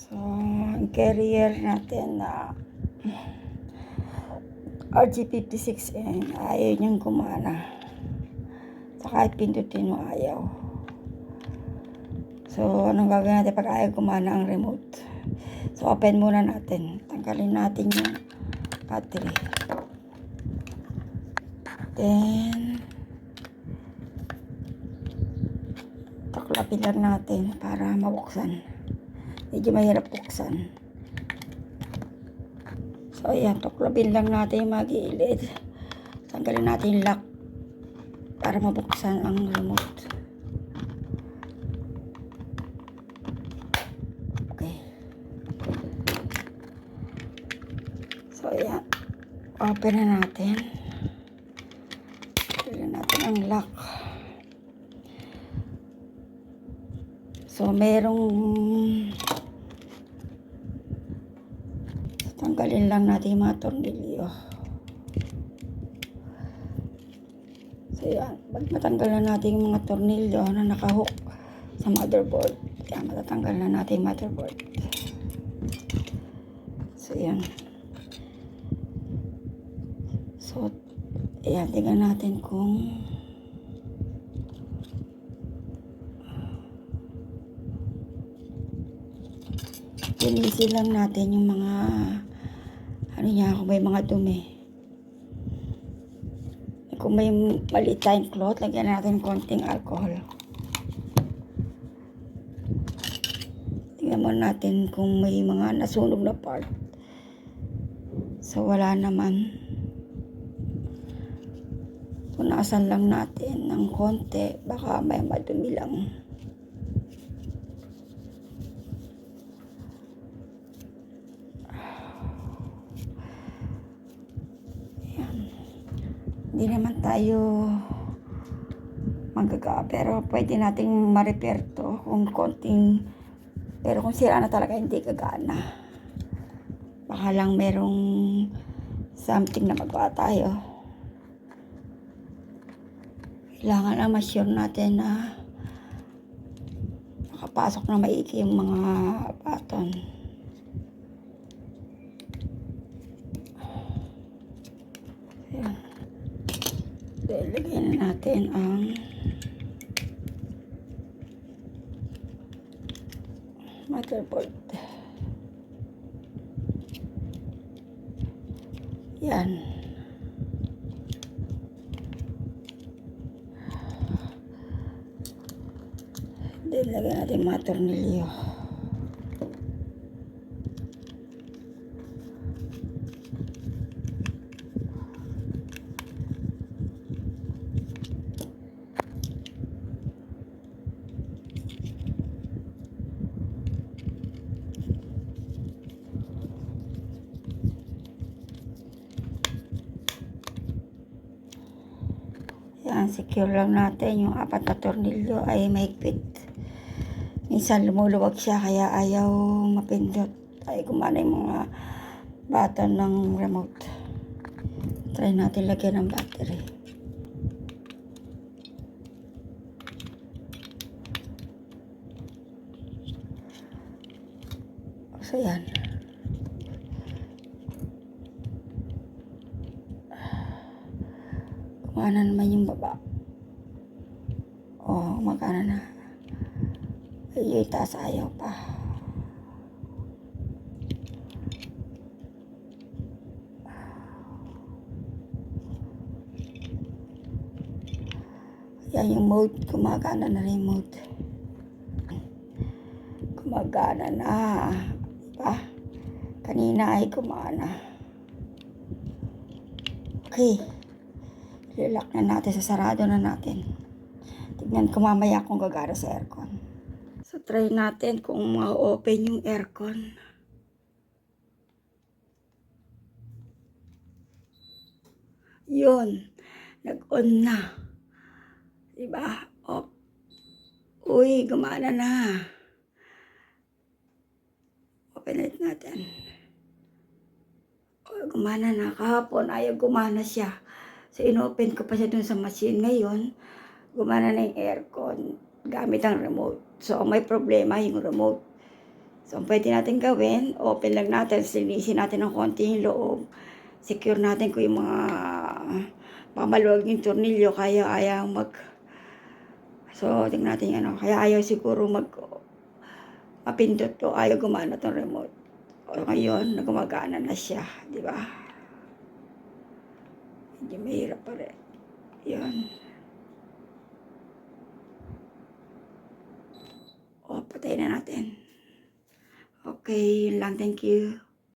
So, ang carrier natin na RG56N, ayaw niyang gumana. So, kahit pindutin mo, ayaw. So, anong gagawin natin pag ayaw gumana ang remote? So, open muna natin. Tanggalin natin yung battery. Then, tuklapin lang natin para mabuksan. Medyo mahirap buksan. So, ayan, tuklapin lang natin yung mga gilid. Tanggalin natin yung lock para mabuksan ang remote. Okay. So, ayan. Open na natin. Tanggalin natin ang lock. So, tanggalin lang natin yung mga tornilyo. So, yan. Pag matanggal na natin yung mga tornilyo na nakahook sa motherboard, yan, matatanggal na natin yung motherboard. So, yan. So, ayan, tingnan natin kung linisin lang natin yung mga kung may mga dumi. Kung may maliit tayong cloth, lagyan natin konting alcohol. Tingnan mo natin kung may mga nasunog na part. So, wala naman. Punasan lang natin ng konti. Baka may madumi lang. Hindi naman tayo magaga, pero pwede nating ma-repair to kung konting, pero kung sira na talaga hindi gagana. Baka lang merong something na magawa tayo. Kailangan na ma-sure natin na makapasok na maigi yung mga button. Ayan. Lagyan na natin ang motherboard. Yan. Then, lagyan natin mga tornilyo. Yan, secure lang natin. Yung 4 na tornilyo ay mahigpit. Minsan lumuluwag siya kaya ayaw mapindot. Ay gumana yung mga button ng remote. Try natin lagyan ng battery. So yan. Gumana naman yung baba. Oh, magana na. Ay, taas ayaw pa. Yan yung mode, gumagana na rin yung mode. Gumagana na. Diba? Kanina ay gumana. Okay. Lock na natin, sasarado na natin. Tignan ko mamaya kung gagana sa aircon. So, try natin kung ma-open yung aircon. Yun. Nag-on na. Diba? Oh. Uy, gumana na. Open it natin. Oh, gumana na. Kahapon, ayaw gumana siya. So, inopen ko pa siya dun sa machine. Ngayon, gumana na yung aircon gamit ang remote. So, may problema yung remote. So, ang pwede natin gawin, open lang natin, linisin natin ng konti yung loob. Secure natin kung yung mga pamaluwag yung tornilyo, kaya ayaw so, tingnan natin yung ano, kaya ayaw siguro mapindot o ayaw gumana tong remote. O ngayon, gumagana na siya, di ba? Hindi mahirap pa rin. Yun. O, patayin na natin. Okay, yun lang. Thank you.